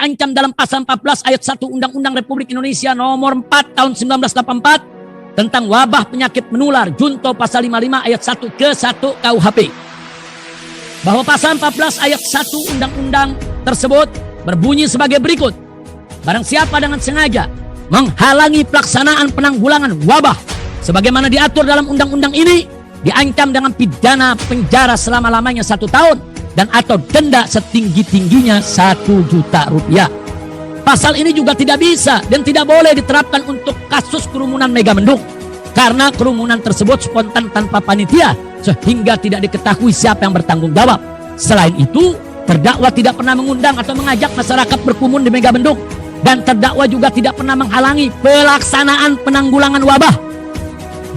diancam dalam pasal 14 ayat 1 Undang-Undang Republik Indonesia nomor 4 tahun 1984 tentang wabah penyakit menular, junto pasal 55 ayat 1 ke 1 KUHP. Bahwa pasal 14 ayat 1 undang-undang tersebut berbunyi sebagai berikut. Barang siapa dengan sengaja menghalangi pelaksanaan penanggulangan wabah sebagaimana diatur dalam undang-undang ini, diancam dengan pidana penjara selama-lamanya 1 tahun dan atau denda setinggi-tingginya 1 juta rupiah. Pasal ini juga tidak bisa dan tidak boleh diterapkan untuk kasus kerumunan Megamendung, karena kerumunan tersebut spontan tanpa panitia sehingga tidak diketahui siapa yang bertanggung jawab. Selain itu, terdakwa tidak pernah mengundang atau mengajak masyarakat berkerumun di Megamendung, dan terdakwa juga tidak pernah menghalangi pelaksanaan penanggulangan wabah.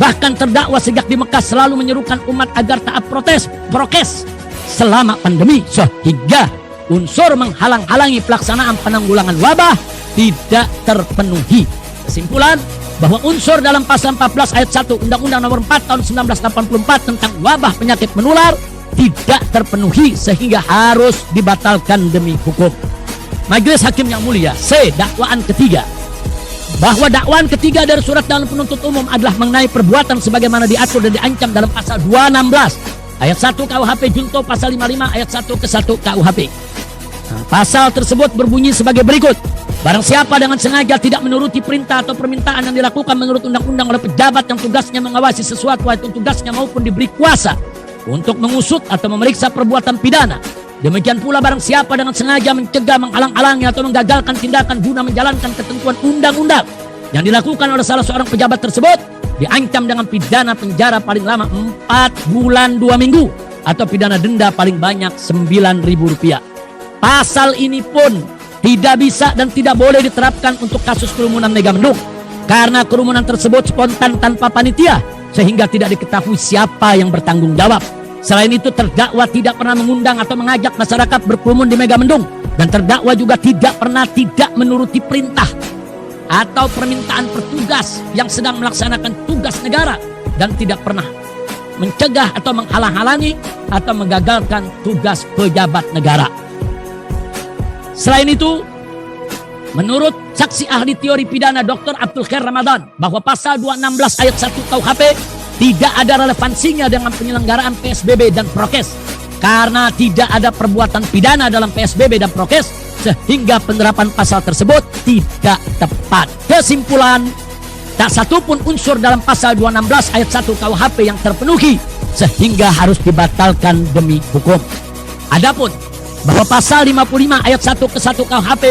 Bahkan terdakwa sejak di Mekah selalu menyerukan umat agar taat prokes selama pandemi, sehingga unsur menghalang-halangi pelaksanaan penanggulangan wabah tidak terpenuhi. Kesimpulan, bahwa unsur dalam pasal 14 ayat 1 Undang-Undang nomor 4 tahun 1984 tentang wabah penyakit menular tidak terpenuhi sehingga harus dibatalkan demi hukum. Majelis Hakim yang mulia, C. Dakwaan ketiga. Bahwa dakwaan ketiga dari surat dalam penuntut umum adalah mengenai perbuatan sebagaimana diatur dan diancam dalam pasal 216 ayat 1 KUHP junto pasal 55 ayat 1 ke 1 KUHP. Pasal tersebut berbunyi sebagai berikut. Barang siapa dengan sengaja tidak menuruti perintah atau permintaan yang dilakukan menurut undang-undang oleh pejabat yang tugasnya mengawasi sesuatu atau tugasnya maupun diberi kuasa untuk mengusut atau memeriksa perbuatan pidana. Demikian pula barang siapa dengan sengaja mencegah, menghalang-halangi atau menggagalkan tindakan guna menjalankan ketentuan undang-undang yang dilakukan oleh salah seorang pejabat tersebut, diancam dengan pidana penjara paling lama 4 bulan 2 minggu atau pidana denda paling banyak Rp9.000. Pasal ini pun tidak bisa dan tidak boleh diterapkan untuk kasus kerumunan Megamendung, karena kerumunan tersebut spontan tanpa panitia sehingga tidak diketahui siapa yang bertanggung jawab. Selain itu, terdakwa tidak pernah mengundang atau mengajak masyarakat berkerumun di Megamendung, dan terdakwa juga tidak pernah tidak menuruti perintah atau permintaan petugas yang sedang melaksanakan tugas negara, dan tidak pernah mencegah atau menghalang-halangi atau menggagalkan tugas pejabat negara. Selain itu, menurut saksi ahli teori pidana Dr. Abdul Khair Ramadan, bahwa pasal 216 ayat 1 KUHP tidak ada relevansinya dengan penyelenggaraan PSBB dan prokes, karena tidak ada perbuatan pidana dalam PSBB dan prokes sehingga penerapan pasal tersebut tidak tepat. Kesimpulan, tak satupun unsur dalam pasal 216 ayat 1 KUHP yang terpenuhi sehingga harus dibatalkan demi hukum. Adapun bahwa pasal 55 ayat 1 ke 1 KUHP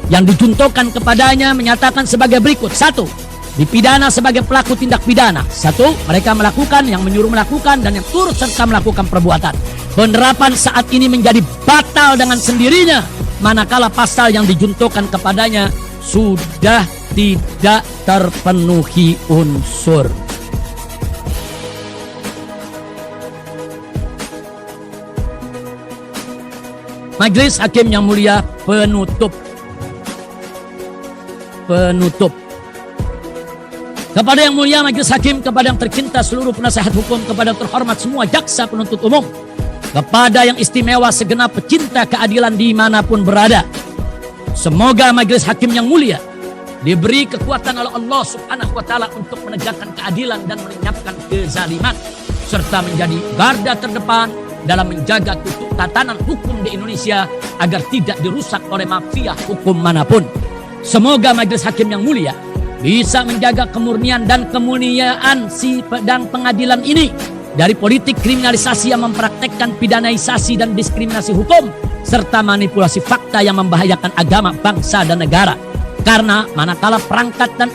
yang dijuntokan kepadanya menyatakan sebagai berikut. 1. Dipidana sebagai pelaku tindak pidana. 1. Mereka melakukan, yang menyuruh melakukan, dan yang turut serta melakukan perbuatan. Penerapan saat ini menjadi batal dengan sendirinya manakala pasal yang dijuntokan kepadanya sudah tidak terpenuhi unsur. Majelis Hakim yang mulia, penutup. Kepada yang mulia Majelis Hakim, kepada yang tercinta seluruh penasehat hukum, kepada yang terhormat semua jaksa penuntut umum, kepada yang istimewa segenap pecinta keadilan dimanapun berada, semoga Majelis Hakim yang mulia diberi kekuatan oleh Allah Subhanahu wa Ta'ala untuk menegakkan keadilan dan melenyapkan kezaliman, serta menjadi garda terdepan dalam menjaga tatanan hukum di Indonesia agar tidak dirusak oleh mafia hukum manapun. Semoga Majelis Hakim yang mulia bisa menjaga kemurnian dan kemuliaan si pedang pengadilan ini dari politik kriminalisasi yang mempraktekkan pidanaisasi dan diskriminasi hukum, serta manipulasi fakta yang membahayakan agama, bangsa, dan negara. Karena manakala perangkat dan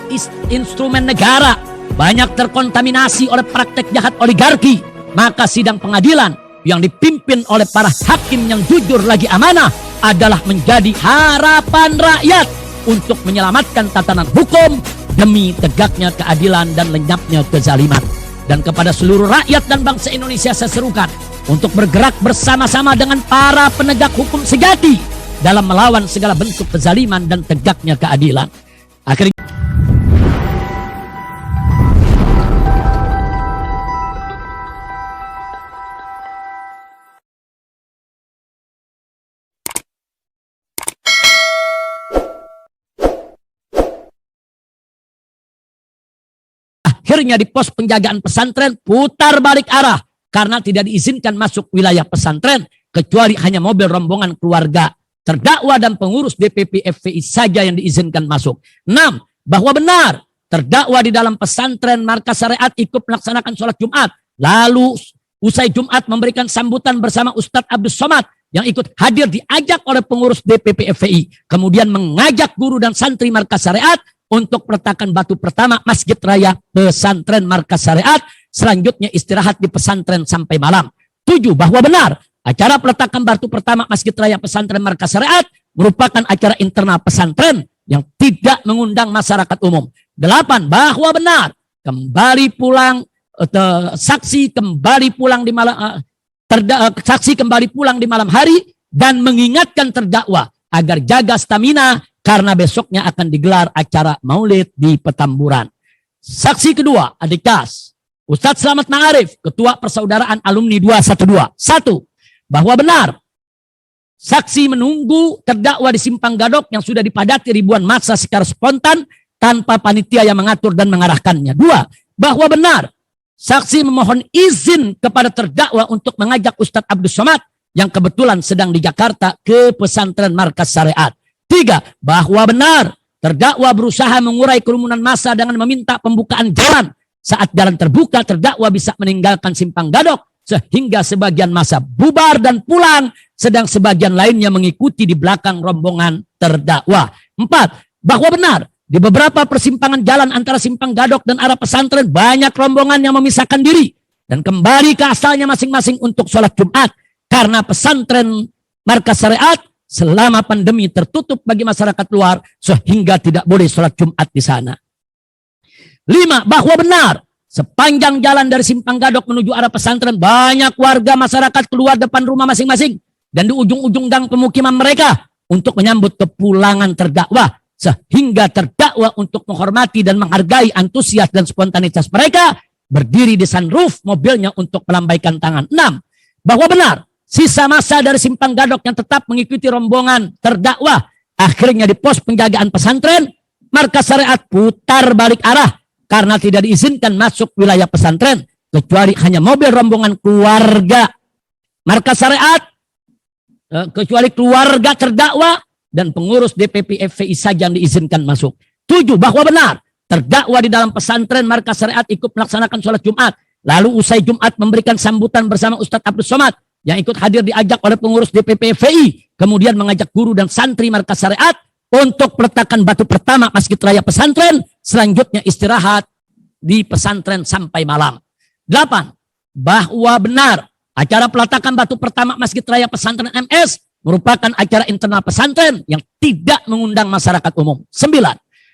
instrumen negara banyak terkontaminasi oleh praktek jahat oligarki, maka sidang pengadilan yang dipimpin oleh para hakim yang jujur lagi amanah adalah menjadi harapan rakyat untuk menyelamatkan tatanan hukum demi tegaknya keadilan dan lenyapnya kezaliman. Dan kepada seluruh rakyat dan bangsa Indonesia saya serukan untuk bergerak bersama-sama dengan para penegak hukum sejati dalam melawan segala bentuk kezaliman dan tegaknya keadilan. Akhirnya Akhirnya di pos penjagaan pesantren putar balik arah karena tidak diizinkan masuk wilayah pesantren kecuali hanya mobil rombongan keluarga terdakwa dan pengurus DPP FPI saja yang diizinkan masuk. 6. Bahwa benar terdakwa di dalam pesantren Markas Syariat ikut melaksanakan sholat Jumat. Lalu usai Jumat memberikan sambutan bersama Ustadz Abdul Somad yang ikut hadir diajak oleh pengurus DPP FPI. Kemudian mengajak guru dan santri Markas Syariat untuk peletakan batu pertama Masjid Raya Pesantren Markas Syariat. Selanjutnya istirahat di pesantren sampai malam. 7. Bahwa benar acara peletakan batu pertama Masjid Raya Pesantren Markas Syariat merupakan acara internal pesantren yang tidak mengundang masyarakat umum. 8. Bahwa benar kembali pulang saksi kembali pulang di malam hari dan mengingatkan terdakwa agar jaga stamina karena besoknya akan digelar acara Maulid di Petamburan. Saksi kedua, adik kelas Ustadz Slamet Ma'arif, Ketua Persaudaraan Alumni 212. 1. Bahwa benar saksi menunggu terdakwa di Simpang Gadok yang sudah dipadati ribuan massa secara spontan tanpa panitia yang mengatur dan mengarahkannya. 2. Bahwa benar saksi memohon izin kepada terdakwa untuk mengajak Ustadz Abdul Somad yang kebetulan sedang di Jakarta ke pesantren Markas Syariat. 3. Bahwa benar terdakwa berusaha mengurai kerumunan massa dengan meminta pembukaan jalan. Saat jalan terbuka, terdakwa bisa meninggalkan Simpang Gadok sehingga sebagian massa bubar dan pulang, sedang sebagian lainnya mengikuti di belakang rombongan terdakwa. 4. Bahwa benar di beberapa persimpangan jalan antara Simpang Gadok dan arah pesantren banyak rombongan yang memisahkan diri dan kembali ke asalnya masing-masing untuk sholat Jumat karena pesantren Markas Syariat selama pandemi tertutup bagi masyarakat luar sehingga tidak boleh sholat Jumat di sana. 5. Bahwa benar sepanjang jalan dari Simpang Gadok menuju arah pesantren banyak warga masyarakat keluar depan rumah masing-masing dan di ujung-ujung gang pemukiman mereka untuk menyambut kepulangan terdakwa sehingga terdakwa untuk menghormati dan menghargai antusias dan spontanitas mereka berdiri di sunroof mobilnya untuk melambaikan tangan. 6. Bahwa benar sisa massa dari Simpang Gadok yang tetap mengikuti rombongan terdakwa akhirnya di pos penjagaan pesantren Markas Syariat putar balik arah karena tidak diizinkan masuk wilayah pesantren kecuali hanya mobil rombongan keluarga Markas Syariat, kecuali keluarga terdakwa dan pengurus DPP FPI saja yang diizinkan masuk. 7. Bahwa benar terdakwa di dalam pesantren Markas Syariat ikut melaksanakan sholat Jumat. Lalu usai Jumat memberikan sambutan bersama Ustadz Abdul Somad yang ikut hadir diajak oleh pengurus DPP FPI. Kemudian mengajak guru dan santri Markas Syariat untuk peletakan batu pertama Masjid Raya Pesantren. Selanjutnya istirahat di pesantren sampai malam. 8. Bahwa benar acara peletakan batu pertama Masjid Raya Pesantren MS merupakan acara internal pesantren yang tidak mengundang masyarakat umum. 9.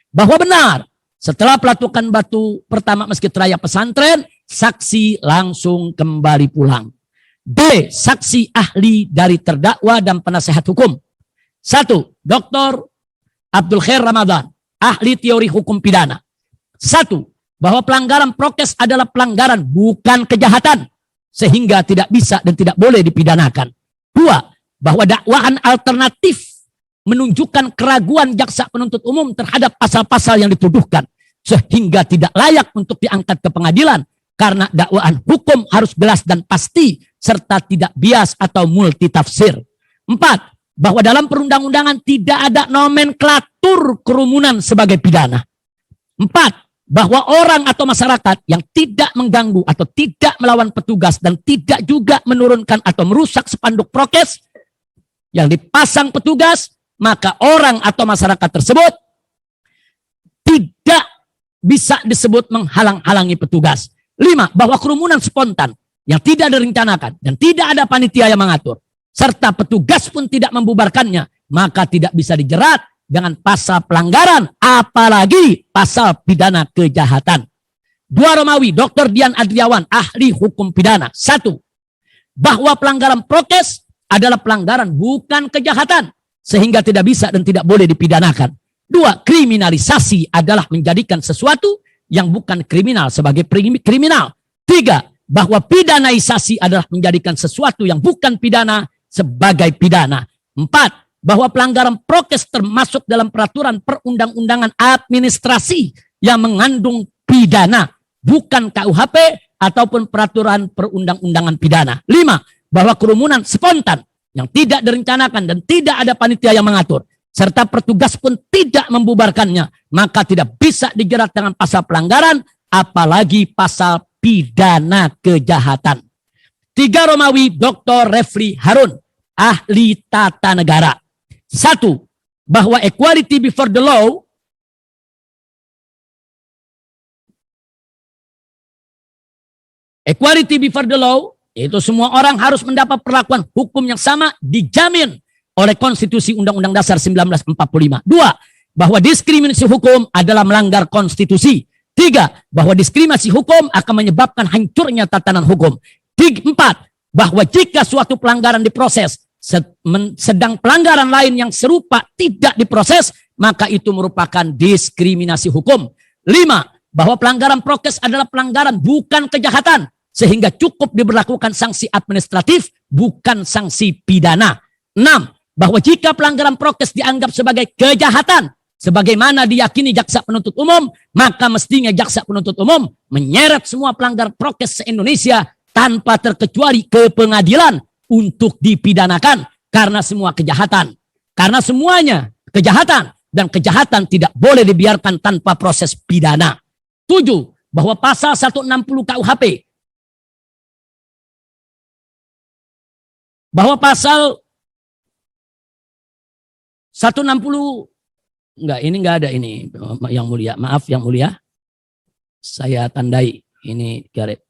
Bahwa benar setelah peletakan batu pertama Masjid Raya Pesantren, saksi langsung kembali pulang. D. Saksi ahli dari terdakwa dan penasehat hukum. 1. Dr. Abdul Khair Ramadan, ahli teori hukum pidana. 1. Bahwa pelanggaran prokes adalah pelanggaran bukan kejahatan sehingga tidak bisa dan tidak boleh dipidanakan. 2. Bahwa dakwaan alternatif menunjukkan keraguan jaksa penuntut umum terhadap pasal-pasal yang dituduhkan sehingga tidak layak untuk diangkat ke pengadilan karena dakwaan hukum harus jelas dan pasti serta tidak bias atau multitafsir. 4. Bahwa dalam perundang-undangan tidak ada nomenklatur kerumunan sebagai pidana. 4. Bahwa orang atau masyarakat yang tidak mengganggu atau tidak melawan petugas dan tidak juga menurunkan atau merusak spanduk prokes yang dipasang petugas, maka orang atau masyarakat tersebut tidak bisa disebut menghalang-halangi petugas. 5. Bahwa kerumunan spontan yang tidak direncanakan dan tidak ada panitia yang mengatur, serta petugas pun tidak membubarkannya, maka tidak bisa dijerat dengan pasal pelanggaran, apalagi pasal pidana kejahatan. 2. Romawi, Dr. Dian Adriawan, ahli hukum pidana. 1. Bahwa pelanggaran prokes adalah pelanggaran bukan kejahatan, sehingga tidak bisa dan tidak boleh dipidanakan. 2. Kriminalisasi adalah menjadikan sesuatu yang bukan kriminal sebagai kriminal. 3. Bahwa pidanaisasi adalah menjadikan sesuatu yang bukan pidana sebagai pidana. 4. Bahwa pelanggaran prokes termasuk dalam peraturan perundang-undangan administrasi yang mengandung pidana bukan KUHP ataupun peraturan perundang-undangan pidana. 5. Bahwa kerumunan spontan yang tidak direncanakan dan tidak ada panitia yang mengatur, serta petugas pun tidak membubarkannya, maka tidak bisa dijerat dengan pasal pelanggaran, apalagi pasal pidana kejahatan. 3 Romawi Dr. Refli Harun, ahli tata negara. 1. Bahwa equality before the law yaitu semua orang harus mendapat perlakuan hukum yang sama, dijamin oleh Konstitusi Undang-Undang Dasar 1945. 2. Bahwa diskriminasi hukum adalah melanggar konstitusi. 3. Bahwa diskriminasi hukum akan menyebabkan hancurnya tatanan hukum. 4. Bahwa jika suatu pelanggaran diproses, sedang pelanggaran lain yang serupa tidak diproses, maka itu merupakan diskriminasi hukum. 5. Bahwa pelanggaran prokes adalah pelanggaran bukan kejahatan, sehingga cukup diberlakukan sanksi administratif, bukan sanksi pidana. 6. Bahwa jika pelanggaran prokes dianggap sebagai kejahatan, sebagaimana diyakini jaksa penuntut umum, maka mestinya jaksa penuntut umum menyeret semua pelanggar prokes se-Indonesia tanpa terkecuali ke pengadilan untuk dipidanakan karena semua kejahatan. Karena semuanya kejahatan, dan kejahatan tidak boleh dibiarkan tanpa proses pidana. 7. Bahwa pasal 160 KUHP, bahwa pasal 160, enggak ada ini yang mulia. Maaf yang mulia. Saya tandai ini garet.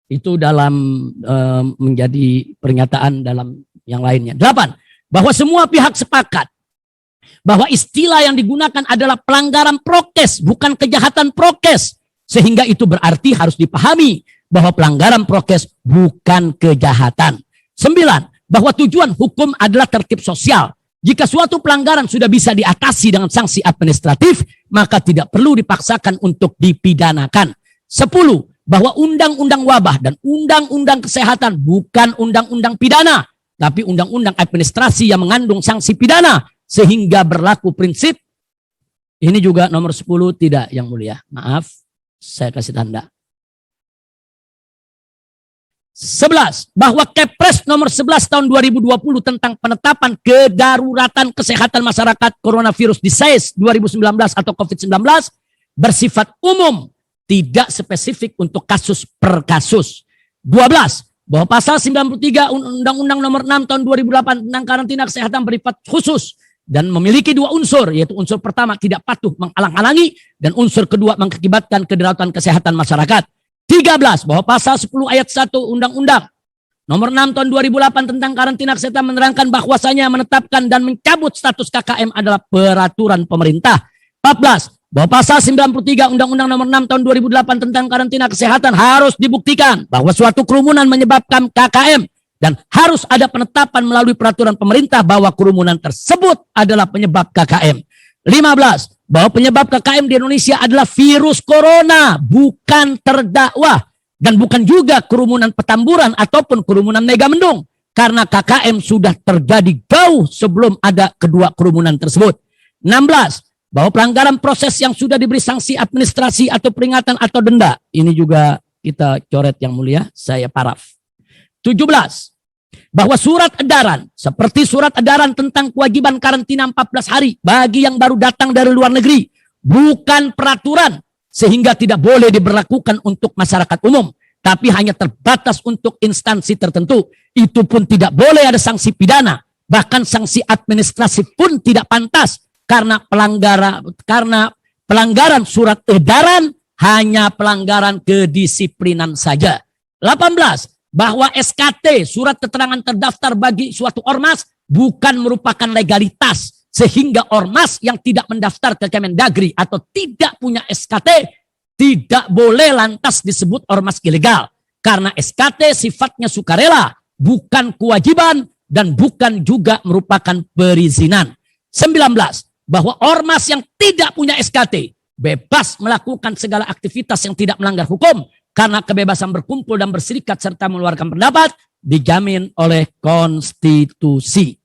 Itu dalam menjadi pernyataan dalam yang lainnya. 8. Bahwa semua pihak sepakat bahwa istilah yang digunakan adalah pelanggaran prokes, bukan kejahatan prokes. Sehingga itu berarti harus dipahami bahwa pelanggaran prokes bukan kejahatan. 9. Bahwa tujuan hukum adalah tertib sosial. Jika suatu pelanggaran sudah bisa diatasi dengan sanksi administratif, maka tidak perlu dipaksakan untuk dipidanakan. 10. Bahwa undang-undang wabah dan undang-undang kesehatan bukan undang-undang pidana, tapi undang-undang administrasi yang mengandung sanksi pidana, sehingga berlaku prinsip. Ini juga nomor 10 tidak yang mulia. Maaf, saya kasih tanda. 11. Bahwa Kepres nomor 11 tahun 2020 tentang penetapan kedaruratan kesehatan masyarakat coronavirus disease 2019 atau COVID-19 bersifat umum, tidak spesifik untuk kasus per kasus. 12. Bahwa pasal 93 Undang-Undang nomor 6 tahun 2008 tentang karantina kesehatan bersifat khusus dan memiliki 2 unsur, yaitu unsur pertama tidak patuh menghalang-halangi, dan unsur kedua mengakibatkan kedaruratan kesehatan masyarakat. 13. Bahwa pasal 10 ayat 1 Undang-Undang nomor 6 tahun 2008 tentang karantina kesehatan menerangkan bahwasanya menetapkan dan mencabut status KKM adalah peraturan pemerintah. 14. Bahwa pasal 93 Undang-Undang nomor 6 tahun 2008 tentang karantina kesehatan harus dibuktikan bahwa suatu kerumunan menyebabkan KKM, dan harus ada penetapan melalui peraturan pemerintah bahwa kerumunan tersebut adalah penyebab KKM. 15. Bahwa penyebab KKM di Indonesia adalah virus corona, bukan terdakwa, dan bukan juga kerumunan Petamburan ataupun kerumunan Megamendung, karena KKM sudah terjadi jauh sebelum ada kedua kerumunan tersebut. 16. Bahwa pelanggaran proses yang sudah diberi sanksi administrasi atau peringatan atau denda, ini juga kita coret yang mulia, saya paraf. 17. Bahwa surat edaran seperti surat edaran tentang kewajiban karantina 14 hari bagi yang baru datang dari luar negeri bukan peraturan, sehingga tidak boleh diberlakukan untuk masyarakat umum, tapi hanya terbatas untuk instansi tertentu. Itu pun tidak boleh ada sanksi pidana, bahkan sanksi administrasi pun tidak pantas, karena pelanggaran surat edaran hanya pelanggaran kedisiplinan saja. 18. Bahwa SKT, surat keterangan terdaftar bagi suatu ormas, bukan merupakan legalitas, sehingga ormas yang tidak mendaftar ke Kemendagri atau tidak punya SKT tidak boleh lantas disebut ormas ilegal, karena SKT sifatnya sukarela, bukan kewajiban, dan bukan juga merupakan perizinan. 19. Bahwa ormas yang tidak punya SKT bebas melakukan segala aktivitas yang tidak melanggar hukum, karena kebebasan berkumpul dan berserikat serta mengeluarkan pendapat dijamin oleh konstitusi.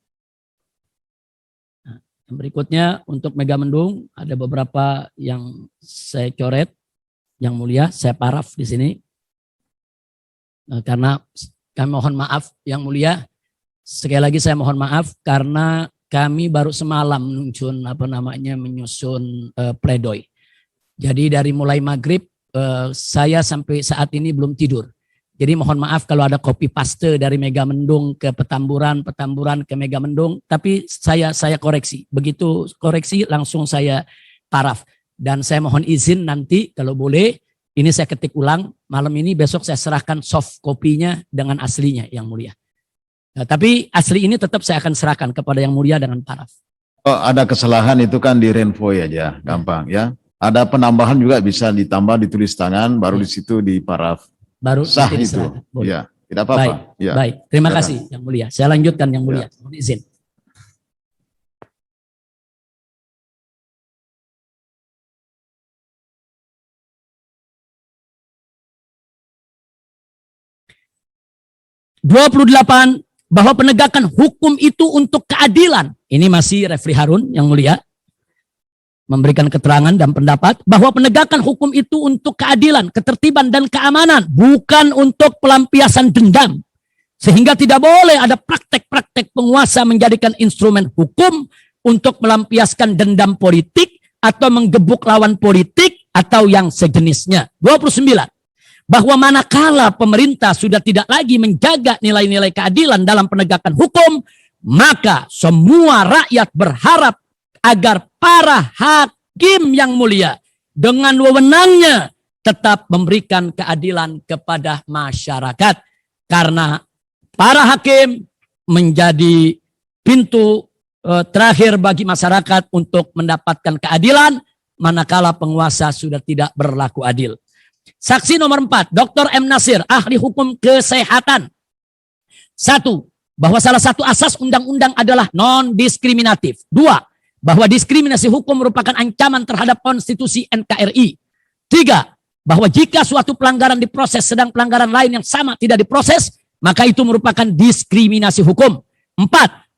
Nah, yang berikutnya untuk Megamendung ada beberapa yang saya coret. Yang Mulia, saya paraf di sini. Karena kami mohon maaf Yang Mulia. Sekali lagi saya mohon maaf karena kami baru semalam menyusun pledoi. Jadi dari mulai maghrib saya sampai saat ini belum tidur. Jadi mohon maaf kalau ada copy paste dari Megamendung ke Petamburan, Petamburan ke Megamendung. Tapi saya koreksi. Begitu koreksi langsung saya paraf. Dan saya mohon izin nanti kalau boleh ini saya ketik ulang. Malam ini besok saya serahkan soft copy-nya dengan aslinya Yang Mulia. Nah, tapi asli ini tetap saya akan serahkan kepada Yang Mulia dengan paraf. Oh, ada kesalahan itu kan di renvoy aja, gampang ya. Ada penambahan juga bisa ditambah ditulis tangan, baru di situ di paraf. Baru sah itu. Ya, tidak apa-apa. Baik, ya. Baik. Terima kasih Yang Mulia. Saya lanjutkan Yang Mulia. Mohon izin. (28) bahwa penegakan hukum itu untuk keadilan. Ini masih Refli Harun Yang Mulia memberikan keterangan dan pendapat bahwa penegakan hukum itu untuk keadilan, ketertiban dan keamanan, bukan untuk pelampiasan dendam. Sehingga tidak boleh ada praktek-praktek penguasa menjadikan instrumen hukum untuk melampiaskan dendam politik atau menggebuk lawan politik atau yang sejenisnya. 29. Bahwa manakala pemerintah sudah tidak lagi menjaga nilai-nilai keadilan dalam penegakan hukum, maka semua rakyat berharap agar para hakim Yang Mulia dengan wewenangnya tetap memberikan keadilan kepada masyarakat. Karena para hakim menjadi pintu terakhir bagi masyarakat untuk mendapatkan keadilan manakala penguasa sudah tidak berlaku adil. Saksi nomor 4, Dr. M. Nasir, ahli hukum kesehatan. 1. Bahwa salah satu asas undang-undang adalah non-diskriminatif. 2. Bahwa diskriminasi hukum merupakan ancaman terhadap konstitusi NKRI. 3. Bahwa jika suatu pelanggaran diproses sedang pelanggaran lain yang sama tidak diproses, maka itu merupakan diskriminasi hukum. 4.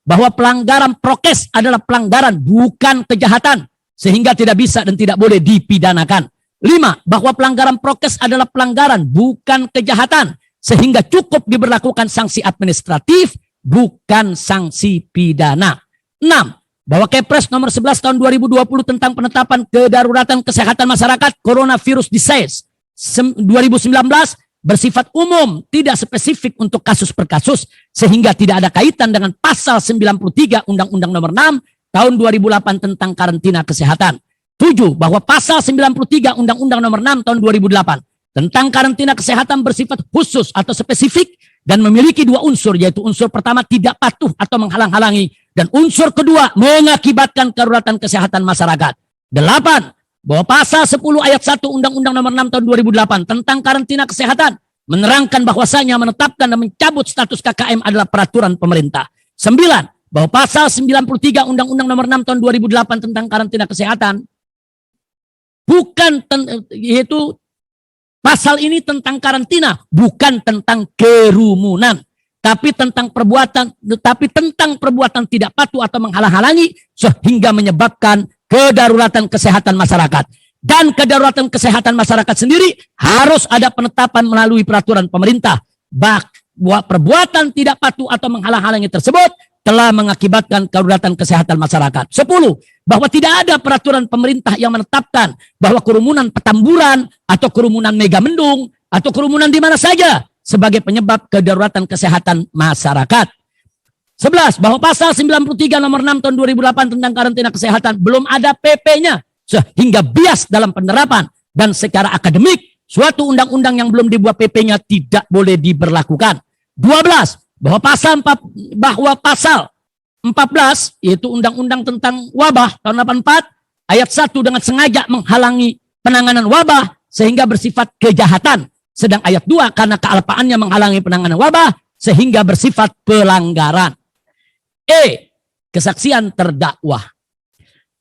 Bahwa pelanggaran prokes adalah pelanggaran bukan kejahatan, sehingga tidak bisa dan tidak boleh dipidanakan. 5. Bahwa pelanggaran prokes adalah pelanggaran bukan kejahatan sehingga cukup diberlakukan sanksi administratif bukan sanksi pidana. 6. Bahwa Kepres nomor 11 tahun 2020 tentang penetapan kedaruratan kesehatan masyarakat coronavirus disease 2019 bersifat umum, tidak spesifik untuk kasus per kasus sehingga tidak ada kaitan dengan pasal 93 Undang-Undang nomor 6 tahun 2008 tentang karantina kesehatan. 7. Bahwa pasal 93 Undang-Undang nomor 6 tahun 2008 tentang karantina kesehatan bersifat khusus atau spesifik dan memiliki dua unsur, yaitu unsur pertama tidak patuh atau menghalang-halangi dan unsur kedua mengakibatkan kedaruratan kesehatan masyarakat. 8. Bahwa pasal 10 ayat 1 Undang-Undang nomor 6 tahun 2008 tentang karantina kesehatan menerangkan bahwasanya menetapkan dan mencabut status KKM adalah peraturan pemerintah. 9. Bahwa pasal 93 Undang-Undang nomor 6 tahun 2008 tentang karantina kesehatan yaitu pasal ini tentang karantina, bukan tentang kerumunan, tapi tentang perbuatan tidak patuh atau menghalang-halangi sehingga menyebabkan kedaruratan kesehatan masyarakat. Dan kedaruratan kesehatan masyarakat sendiri harus ada penetapan melalui peraturan pemerintah. Bahwa perbuatan tidak patuh atau menghalang-halangi tersebut telah mengakibatkan kedaruratan kesehatan masyarakat. 10. Bahwa tidak ada peraturan pemerintah yang menetapkan bahwa kerumunan Petamburan atau kerumunan Megamendung atau kerumunan di mana saja sebagai penyebab kedaruratan kesehatan masyarakat. 11. Bahwa pasal 93 nomor 6 tahun 2008 tentang karantina kesehatan belum ada PP-nya sehingga bias dalam penerapan dan secara akademik suatu undang-undang yang belum dibuat PP-nya tidak boleh diberlakukan. 12. Bahwa pasal 14 yaitu undang-undang tentang wabah tahun 84 ayat 1 dengan sengaja menghalangi penanganan wabah sehingga bersifat kejahatan. Sedang ayat 2 karena kealpaannya menghalangi penanganan wabah sehingga bersifat pelanggaran. Kesaksian terdakwa.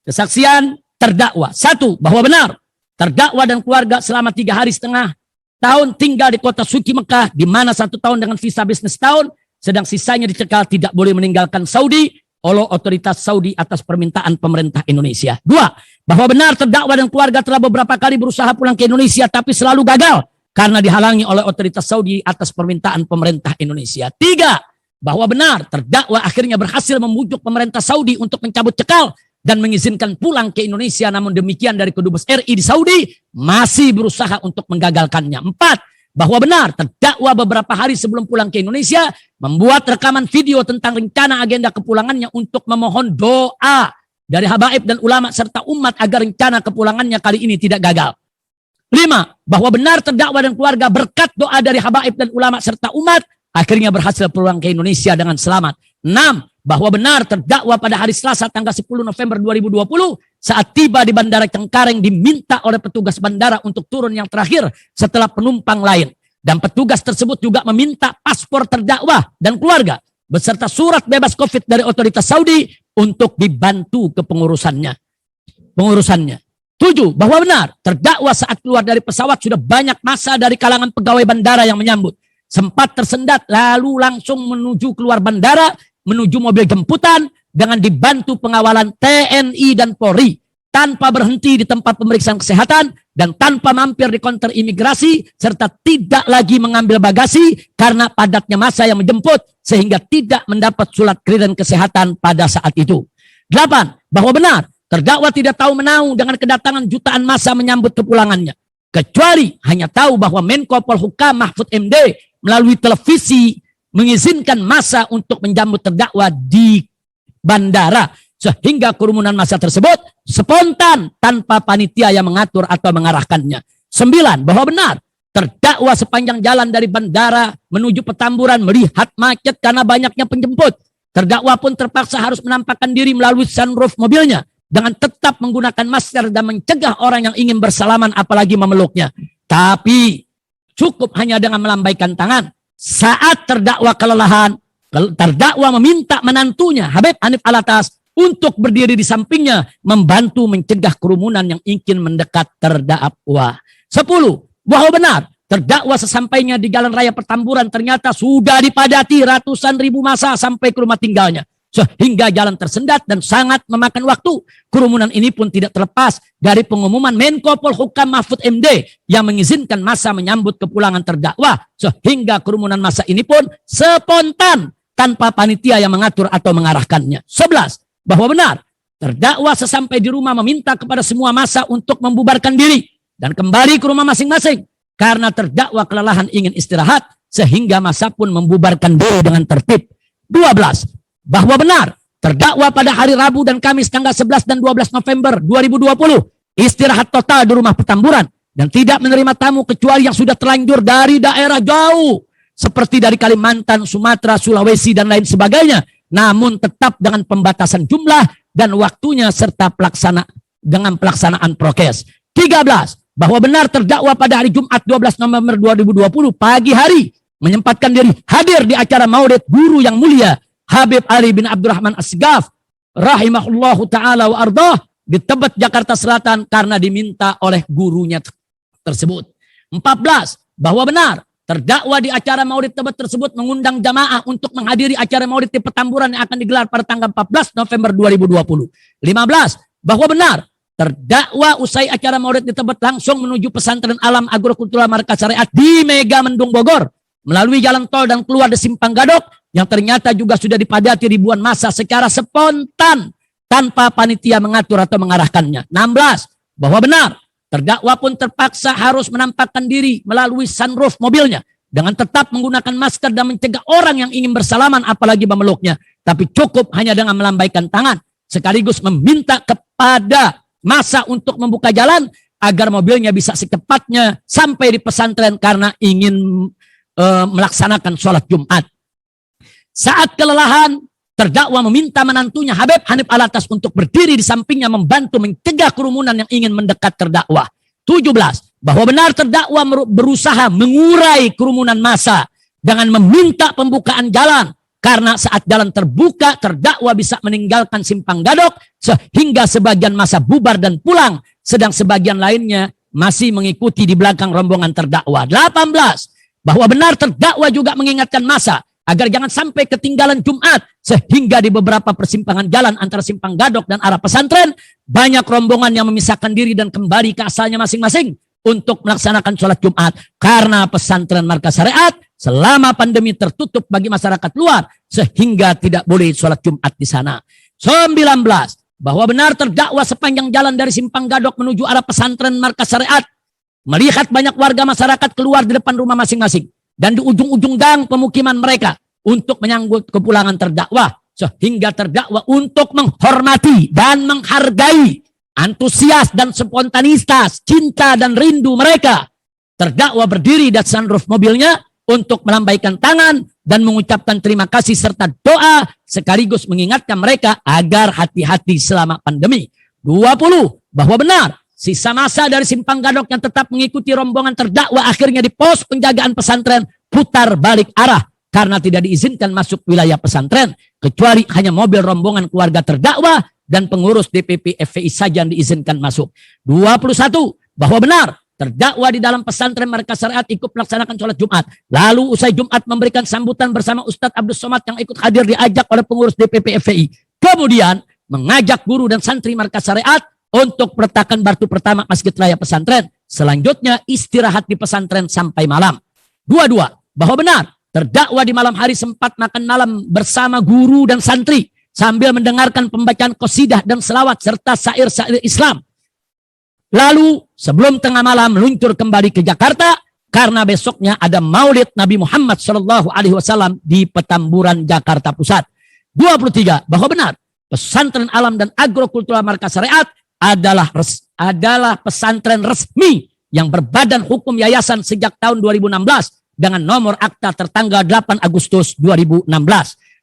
Kesaksian terdakwa. 1. Bahwa benar terdakwa dan keluarga selama 3,5 tahun tinggal di kota suci Mekah, di mana 1 tahun dengan visa bisnis tahun, sedang sisanya dicekal tidak boleh meninggalkan Saudi oleh otoritas Saudi atas permintaan pemerintah Indonesia. 2. Bahwa benar terdakwa dan keluarga telah beberapa kali berusaha pulang ke Indonesia tapi selalu gagal karena dihalangi oleh otoritas Saudi atas permintaan pemerintah Indonesia. 3. Bahwa benar terdakwa akhirnya berhasil membujuk pemerintah Saudi untuk mencabut cekal dan mengizinkan pulang ke Indonesia, namun demikian dari Kedubes RI di Saudi masih berusaha untuk menggagalkannya. 4. Bahwa benar terdakwa beberapa hari sebelum pulang ke Indonesia membuat rekaman video tentang rencana agenda kepulangannya untuk memohon doa dari habaib dan ulama serta umat agar rencana kepulangannya kali ini tidak gagal. 5. Bahwa benar terdakwa dan keluarga berkat doa dari habaib dan ulama serta umat akhirnya berhasil pulang ke Indonesia dengan selamat. 6. Bahwa benar terdakwa pada hari Selasa tanggal 10 November 2020 saat tiba di Bandara Cengkareng diminta oleh petugas bandara untuk turun yang terakhir setelah penumpang lain. Dan petugas tersebut juga meminta paspor terdakwa dan keluarga beserta surat bebas COVID dari otoritas Saudi untuk dibantu ke pengurusannya. 7. Bahwa benar terdakwa saat keluar dari pesawat sudah banyak massa dari kalangan pegawai bandara yang menyambut. Sempat tersendat lalu langsung menuju keluar bandara, menuju mobil jemputan dengan dibantu pengawalan TNI dan Polri tanpa berhenti di tempat pemeriksaan kesehatan dan tanpa mampir di konter imigrasi serta tidak lagi mengambil bagasi karena padatnya massa yang menjemput sehingga tidak mendapat surat clearance kesehatan pada saat itu. 8. Bahwa benar terdakwa tidak tahu menau dengan kedatangan jutaan massa menyambut kepulangannya kecuali hanya tahu bahwa Menko Polhukam Mahfud MD melalui televisi mengizinkan massa untuk menjemput terdakwa di bandara sehingga kerumunan massa tersebut spontan tanpa panitia yang mengatur atau mengarahkannya. 9. Bahwa benar terdakwa sepanjang jalan dari bandara menuju Petamburan melihat macet karena banyaknya penjemput. Terdakwa pun terpaksa harus menampakkan diri melalui sunroof mobilnya dengan tetap menggunakan masker dan mencegah orang yang ingin bersalaman apalagi memeluknya. Tapi cukup hanya dengan melambaikan tangan. Saat terdakwa kelelahan, terdakwa meminta menantunya Habib Hanif Alatas untuk berdiri di sampingnya membantu mencegah kerumunan yang ingin mendekat terdakwa. 10. Bahwa benar terdakwa sesampainya di Jalan Raya Petamburan ternyata sudah dipadati ratusan ribu massa sampai ke rumah tinggalnya sehingga jalan tersendat dan sangat memakan waktu. Kerumunan ini pun tidak terlepas dari pengumuman Menko Polhukam Mahfud MD yang mengizinkan massa menyambut kepulangan terdakwa sehingga kerumunan massa ini pun spontan tanpa panitia yang mengatur atau mengarahkannya. 11. Bahwa benar terdakwa sesampai di rumah meminta kepada semua massa untuk membubarkan diri dan kembali ke rumah masing-masing karena terdakwa kelelahan ingin istirahat sehingga massa pun membubarkan diri dengan tertib. 12. Bahwa benar terdakwa pada hari Rabu dan Kamis tanggal 11 dan 12 November 2020 istirahat total di rumah Petamburan dan tidak menerima tamu kecuali yang sudah terlanjur dari daerah jauh seperti dari Kalimantan, Sumatera, Sulawesi dan lain sebagainya, namun tetap dengan pembatasan jumlah dan waktunya serta pelaksanaan prokes. 13. Bahwa benar terdakwa pada hari Jumat 12 November 2020 pagi hari menyempatkan diri hadir di acara Maulid guru yang mulia Habib Ali bin Abdurrahman Asgaf rahimahullahu ta'ala wa ardah di Tebet, Jakarta Selatan karena diminta oleh gurunya tersebut. 14. Bahwa benar terdakwa di acara Maulid Tebet tersebut mengundang jamaah untuk menghadiri acara Maulid di Petamburan yang akan digelar pada tanggal 14 November 2020. 15. Bahwa benar terdakwa usai acara Maulid di Tebet langsung menuju pesantren Alam Agrokultural Markas Syariat di Mega Mendung Bogor melalui jalan tol dan keluar di Simpang Gadok yang ternyata juga sudah dipadati ribuan massa secara spontan tanpa panitia mengatur atau mengarahkannya. 16. Bahwa benar terdakwa pun terpaksa harus menampakkan diri melalui sunroof mobilnya dengan tetap menggunakan masker dan mencegah orang yang ingin bersalaman apalagi memeluknya, tapi cukup hanya dengan melambaikan tangan sekaligus meminta kepada massa untuk membuka jalan agar mobilnya bisa secepatnya sampai di pesantren karena ingin melaksanakan sholat Jumat. Saat kelelahan, terdakwa meminta menantunya Habib Hanif Alatas untuk berdiri di sampingnya membantu mencegah kerumunan yang ingin mendekat terdakwa. 17. Bahwa benar terdakwa berusaha mengurai kerumunan massa dengan meminta pembukaan jalan karena saat jalan terbuka terdakwa bisa meninggalkan Simpang Gadok sehingga sebagian massa bubar dan pulang sedang sebagian lainnya masih mengikuti di belakang rombongan terdakwa. 18. Bahwa benar terdakwa juga mengingatkan massa agar jangan sampai ketinggalan Jumat, sehingga di beberapa persimpangan jalan antara Simpang Gadok dan arah pesantren banyak rombongan yang memisahkan diri dan kembali ke asalnya masing-masing untuk melaksanakan sholat Jumat, karena pesantren Markas Syariat selama pandemi tertutup bagi masyarakat luar sehingga tidak boleh sholat Jumat di sana. 19. Bahwa benar terdakwa sepanjang jalan dari Simpang Gadok menuju arah pesantren Markas Syariat melihat banyak warga masyarakat keluar di depan rumah masing-masing dan di ujung-ujung gang pemukiman mereka untuk menyambut kepulangan terdakwa, sehingga terdakwa untuk menghormati dan menghargai antusias dan spontanitas cinta dan rindu mereka, terdakwa berdiri di sunroof mobilnya untuk melambaikan tangan dan mengucapkan terima kasih serta doa sekaligus mengingatkan mereka agar hati-hati selama pandemi. 20. Bahwa benar sisa masa dari Simpang Gadok yang tetap mengikuti rombongan terdakwa akhirnya di pos penjagaan pesantren putar balik arah karena tidak diizinkan masuk wilayah pesantren kecuali hanya mobil rombongan keluarga terdakwa dan pengurus DPP FPI saja yang diizinkan masuk. 21. Bahwa benar terdakwa di dalam pesantren Markas Syariat ikut melaksanakan sholat Jumat. Lalu usai Jumat memberikan sambutan bersama Ustadz Abdus Somad yang ikut hadir diajak oleh pengurus DPP FPI. Kemudian mengajak guru dan santri Markas Syariat untuk peletakan batu pertama Masjid Raya Pesantren. Selanjutnya istirahat di pesantren sampai malam. 22. Bahwa benar terdakwa di malam hari sempat makan malam bersama guru dan santri sambil mendengarkan pembacaan qasidah dan selawat serta syair-syair Islam. Lalu sebelum tengah malam meluncur kembali ke Jakarta karena besoknya ada Maulid Nabi Muhammad SAW di Petamburan, Jakarta Pusat. 23. Bahwa benar pesantren alam dan agrokultural Markas Syariat adalah pesantren resmi yang berbadan hukum yayasan sejak tahun 2016 dengan nomor akta tertanggal 8 Agustus 2016.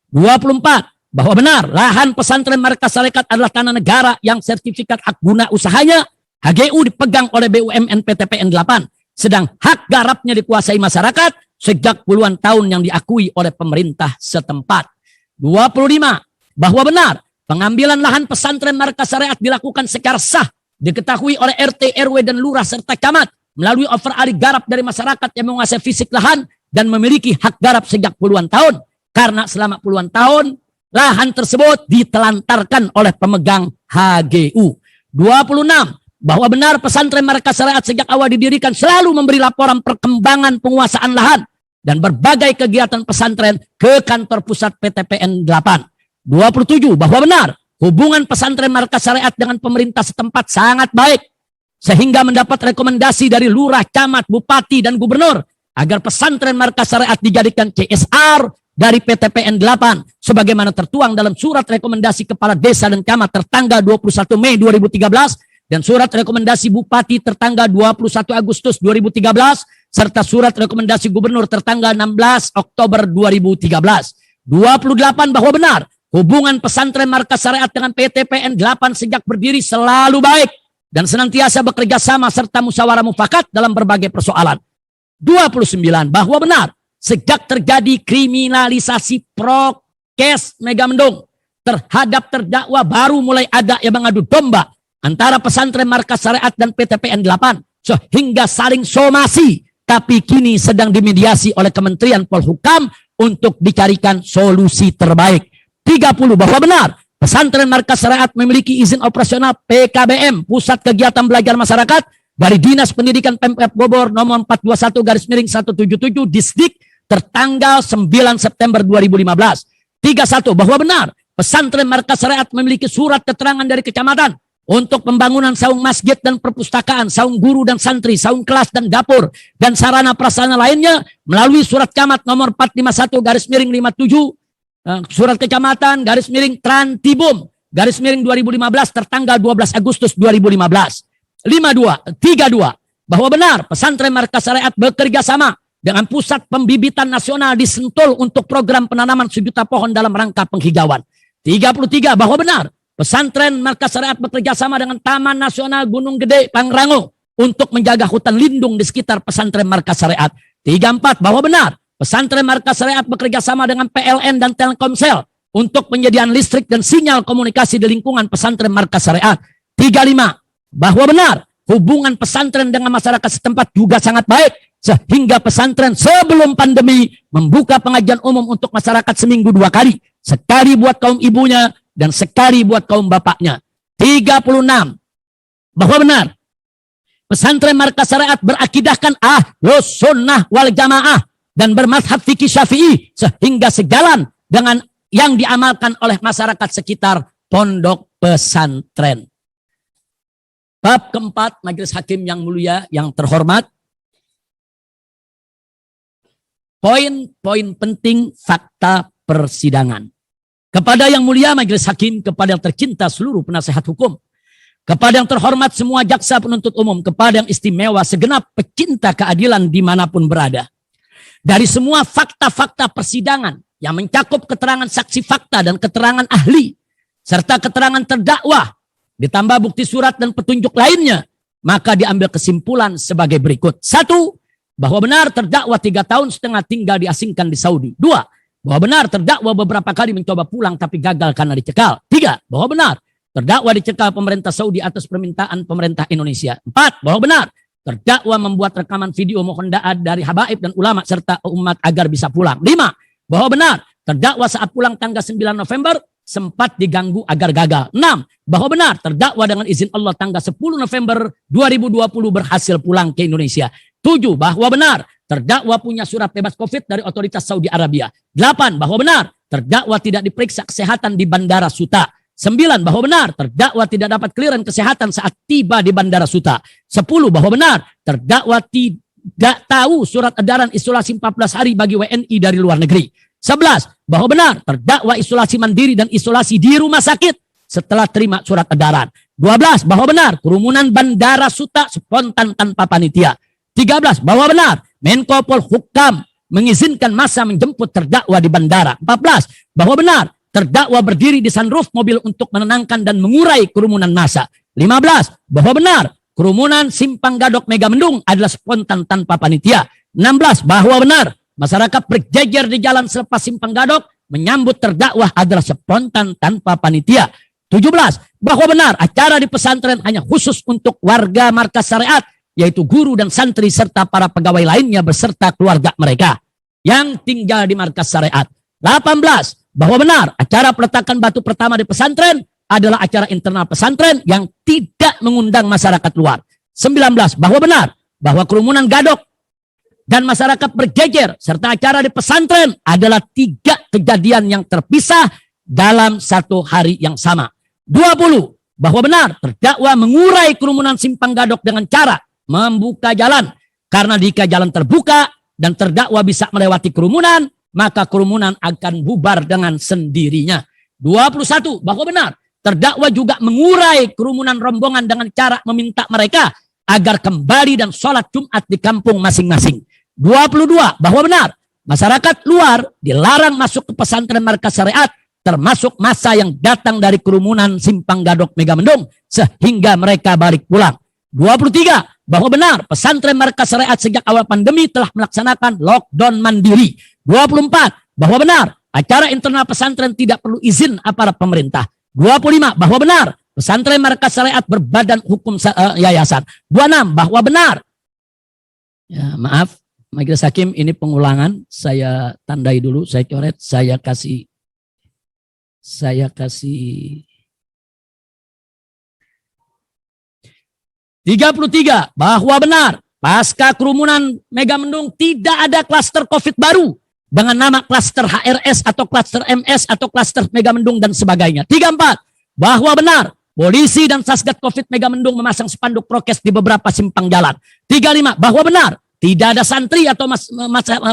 24. Bahwa benar lahan pesantren Markas Syariat adalah tanah negara yang sertifikat hak guna usahanya HGU dipegang oleh BUMN PTPN 8, sedang hak garapnya dikuasai masyarakat sejak puluhan tahun yang diakui oleh pemerintah setempat. 25. Bahwa benar pengambilan lahan pesantren Markas Syariat dilakukan secara sah, diketahui oleh RT, RW, dan lurah serta camat melalui overalih garap dari masyarakat yang menguasai fisik lahan dan memiliki hak garap sejak puluhan tahun, karena selama puluhan tahun lahan tersebut ditelantarkan oleh pemegang HGU. 26. Bahwa benar pesantren Markas Syariat sejak awal didirikan selalu memberi laporan perkembangan penguasaan lahan dan berbagai kegiatan pesantren ke kantor pusat PTPN 8. 27. Bahwa benar hubungan pesantren Markas Syariat dengan pemerintah setempat sangat baik sehingga mendapat rekomendasi dari lurah, camat, bupati, dan gubernur agar pesantren Markas Syariat dijadikan CSR dari PTPN 8 sebagaimana tertuang dalam surat rekomendasi kepala desa dan camat tertanggal 21 Mei 2013 dan surat rekomendasi bupati tertanggal 21 Agustus 2013 serta surat rekomendasi gubernur tertanggal 16 Oktober 2013. 28. Bahwa benar hubungan pesantren Markas Syariat dengan PTPN 8 sejak berdiri selalu baik dan senantiasa bekerja sama serta musyawarah mufakat dalam berbagai persoalan. 29. Bahwa benar sejak terjadi kriminalisasi prokes Megamendung terhadap terdakwa baru mulai ada yang mengadu domba antara pesantren Markas Syariat dan PTPN 8 sehingga saling somasi, tapi kini sedang dimediasi oleh Kementerian Polhukam untuk dicarikan solusi terbaik. 30. Bahwa benar pesantren Markas Syariat memiliki izin operasional PKBM Pusat Kegiatan Belajar Masyarakat dari Dinas Pendidikan Pemkab Bogor nomor 421/177 Disdik tertanggal 9 September 2015. 31. Bahwa benar pesantren Markas Syariat memiliki surat keterangan dari kecamatan untuk pembangunan saung masjid dan perpustakaan, saung guru dan santri, saung kelas dan dapur, dan sarana prasarana lainnya melalui surat camat nomor 451/57, surat kecamatan /Trantibum /2015 tertanggal 12 Agustus 2015. 32. Bahwa benar pesantren Markas Syariat bekerja sama dengan Pusat Pembibitan Nasional di Sentul untuk program penanaman 1 juta pohon dalam rangka penghijauan. 33. Bahwa benar pesantren Markas Syariat bekerja sama dengan Taman Nasional Gunung Gede Pangrango untuk menjaga hutan lindung di sekitar pesantren Markas Syariat. 34. Bahwa benar pesantren Markas Syariat bekerja sama dengan PLN dan Telkomsel untuk penyediaan listrik dan sinyal komunikasi di lingkungan pesantren Markas Syariat. 35. Bahwa benar hubungan pesantren dengan masyarakat setempat juga sangat baik sehingga pesantren sebelum pandemi membuka pengajian umum untuk masyarakat seminggu 2 kali. Sekali buat kaum ibunya dan sekali buat kaum bapaknya. 36. Bahwa benar pesantren Markas Syariat berakidahkan Ahlus Sunnah wal Jamaah dan bermazhab fikih Syafi'i sehingga sejalan dengan yang diamalkan oleh masyarakat sekitar pondok pesantren. Bab keempat, Majelis Hakim yang mulia, yang terhormat. Poin-poin penting fakta persidangan. Kepada yang mulia Majelis Hakim, kepada yang tercinta seluruh penasehat hukum, kepada yang terhormat semua jaksa penuntut umum, kepada yang istimewa segenap pecinta keadilan dimanapun berada. Dari semua fakta-fakta persidangan yang mencakup keterangan saksi fakta dan keterangan ahli, serta keterangan terdakwa, ditambah bukti surat dan petunjuk lainnya, maka diambil kesimpulan sebagai berikut. 1. Bahwa benar terdakwa 3,5 tahun tinggal diasingkan di Saudi. 2. Bahwa benar terdakwa beberapa kali mencoba pulang tapi gagal karena dicekal. 3. Bahwa benar terdakwa dicekal pemerintah Saudi atas permintaan pemerintah Indonesia. 4. Bahwa benar terdakwa membuat rekaman video mohon doa dari habaib dan ulama serta umat agar bisa pulang. 5. Bahwa benar terdakwa saat pulang tanggal 9 November sempat diganggu agar gagal. 6. Bahwa benar terdakwa dengan izin Allah tanggal 10 November 2020 berhasil pulang ke Indonesia. 7. Bahwa benar terdakwa punya surat bebas COVID dari otoritas Saudi Arabia. 8. Bahwa benar terdakwa tidak diperiksa kesehatan di Bandara Suta. 9. Bahwa benar terdakwa tidak dapat clearance kesehatan saat tiba di Bandara Suta. 10. Bahwa benar terdakwa tidak tahu surat edaran isolasi 14 hari bagi WNI dari luar negeri. 11. Bahwa benar terdakwa isolasi mandiri dan isolasi di rumah sakit setelah terima surat edaran. 12. Bahwa benar kerumunan Bandara Suta spontan tanpa panitia. 13. Bahwa benar Menko Polhukam mengizinkan massa menjemput terdakwa di bandara. 14. Bahwa benar terdakwa berdiri di sunroof mobil untuk menenangkan dan mengurai kerumunan massa. 15. Bahwa benar kerumunan Simpang Gadok Megamendung adalah spontan tanpa panitia. 16. Bahwa benar masyarakat berjejer di jalan selepas Simpang Gadok menyambut terdakwa adalah spontan tanpa panitia. 17. Bahwa benar acara di pesantren hanya khusus untuk warga Markas Syariat, yaitu guru dan santri serta para pegawai lainnya beserta keluarga mereka yang tinggal di Markas Syariat. 18. Bahwa benar acara peletakan batu pertama di pesantren adalah acara internal pesantren yang tidak mengundang masyarakat luar. 19. Bahwa benar bahwa kerumunan gadok dan masyarakat berjejer serta acara di pesantren adalah 3 kejadian yang terpisah dalam 1 hari yang sama. 20. Bahwa benar terdakwa mengurai kerumunan Simpang Gadok dengan cara membuka jalan. Karena jika jalan terbuka dan terdakwa bisa melewati kerumunan, maka kerumunan akan bubar dengan sendirinya. 21. Bahwa benar terdakwa juga mengurai kerumunan rombongan dengan cara meminta mereka agar kembali dan sholat Jumat di kampung masing-masing. 22. Bahwa benar masyarakat luar dilarang masuk ke pesantren Markas Syariat, termasuk massa yang datang dari kerumunan Simpang Gadok Megamendung sehingga mereka balik pulang. 23. Bahwa benar pesantren Markas Syariat sejak awal pandemi telah melaksanakan lockdown mandiri. 24. Bahwa benar acara internal pesantren tidak perlu izin aparat pemerintah. 25. Bahwa benar pesantren Markas Syariat berbadan hukum yayasan. 26. Bahwa benar, ya maaf Majelis Hakim, ini pengulangan, saya tandai dulu, saya coret, saya kasih 33. Bahwa benar pasca kerumunan Megamendung tidak ada klaster COVID baru dengan nama klaster HRS atau klaster MS atau klaster Megamendung dan sebagainya. 34. Bahwa benar polisi dan Satgas COVID Megamendung memasang spanduk prokes di beberapa simpang jalan. 35. Bahwa benar tidak ada santri atau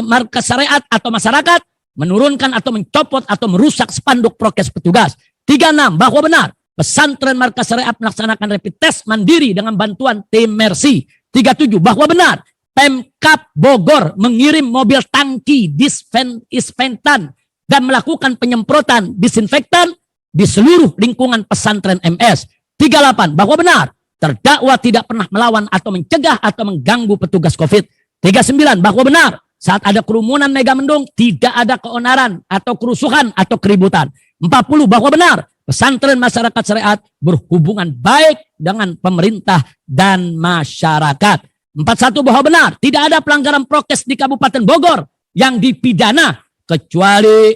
Markas Syariat atau masyarakat menurunkan atau mencopot atau merusak spanduk prokes petugas. 36. Bahwa benar pesantren Markas Syariat melaksanakan rapid test mandiri dengan bantuan tim Mercy. 37. Bahwa benar Pemkab Bogor mengirim mobil tangki disinfektan dan melakukan penyemprotan disinfektan di seluruh lingkungan pesantren MS. 38. Bahwa benar terdakwa tidak pernah melawan atau mencegah atau mengganggu petugas COVID. 39. Bahwa benar saat ada kerumunan Megamendung tidak ada keonaran atau kerusuhan atau keributan. 40. Bahwa benar pesantren masyarakat syariat berhubungan baik dengan pemerintah dan masyarakat. 41 bahwa benar tidak ada pelanggaran prokes di Kabupaten Bogor yang dipidana kecuali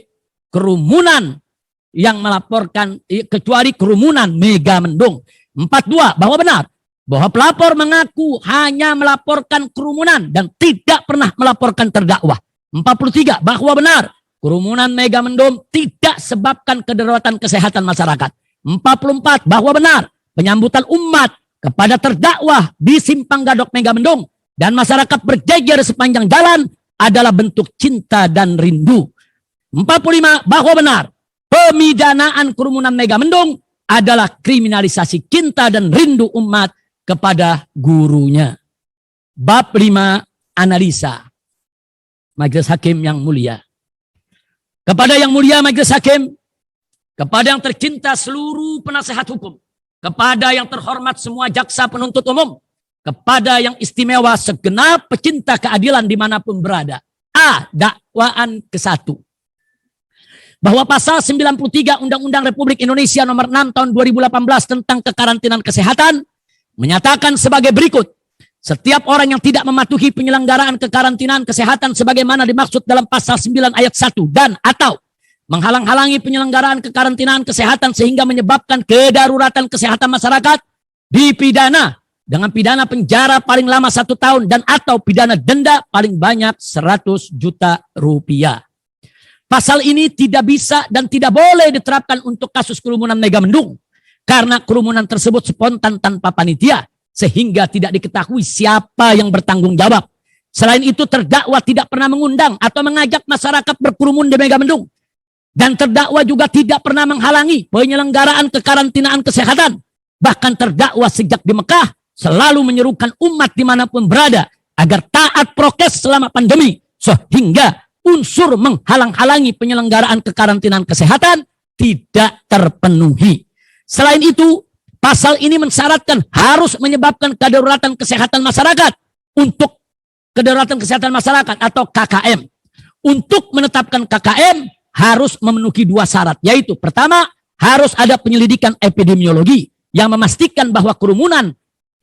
kerumunan Mega Mendung. 42 bahwa benar bahwa pelapor mengaku hanya melaporkan kerumunan dan tidak pernah melaporkan terdakwa. 43 bahwa benar kerumunan Mega Mendung tidak sebabkan kedaruratan kesehatan masyarakat. 44 bahwa benar penyambutan umat kepada terdakwa di Simpang Gadok Mega Mendung dan masyarakat berjejer sepanjang jalan adalah bentuk cinta dan rindu. 45 bahwa benar pemidanaan kerumunan Mega Mendung adalah kriminalisasi cinta dan rindu umat kepada gurunya. Bab 5 analisa. Majelis Hakim yang mulia. Kepada yang mulia Majelis Hakim, kepada yang tercinta seluruh penasehat hukum, kepada yang terhormat semua jaksa penuntut umum, kepada yang istimewa segenap pecinta keadilan dimanapun berada. A. Dakwaan ke-1. Bahwa pasal 93 Undang-Undang Republik Indonesia nomor 6 tahun 2018 tentang kekarantinaan kesehatan menyatakan sebagai berikut. Setiap orang yang tidak mematuhi penyelenggaraan kekarantinaan kesehatan sebagaimana dimaksud dalam pasal 9 ayat 1 dan atau menghalang-halangi penyelenggaraan kekarantinaan kesehatan sehingga menyebabkan kedaruratan kesehatan masyarakat dipidana dengan pidana penjara paling lama 1 tahun dan atau pidana denda paling banyak 100 juta rupiah. Pasal ini tidak bisa dan tidak boleh diterapkan untuk kasus kerumunan Mega Mendung karena kerumunan tersebut spontan tanpa panitia sehingga tidak diketahui siapa yang bertanggung jawab. Selain itu terdakwa tidak pernah mengundang atau mengajak masyarakat berkerumun di Mega Mendung. Dan terdakwa juga tidak pernah menghalangi penyelenggaraan kekarantinaan kesehatan. Bahkan terdakwa sejak di Mekah selalu menyerukan umat dimanapun berada agar taat prokes selama pandemi. Sehingga unsur menghalang-halangi penyelenggaraan kekarantinaan kesehatan tidak terpenuhi. Selain itu, pasal ini mensyaratkan harus menyebabkan kedaruratan kesehatan masyarakat untuk kedaruratan kesehatan masyarakat atau KKM. Untuk menetapkan KKM harus memenuhi 2 syarat, yaitu pertama harus ada penyelidikan epidemiologi yang memastikan bahwa kerumunan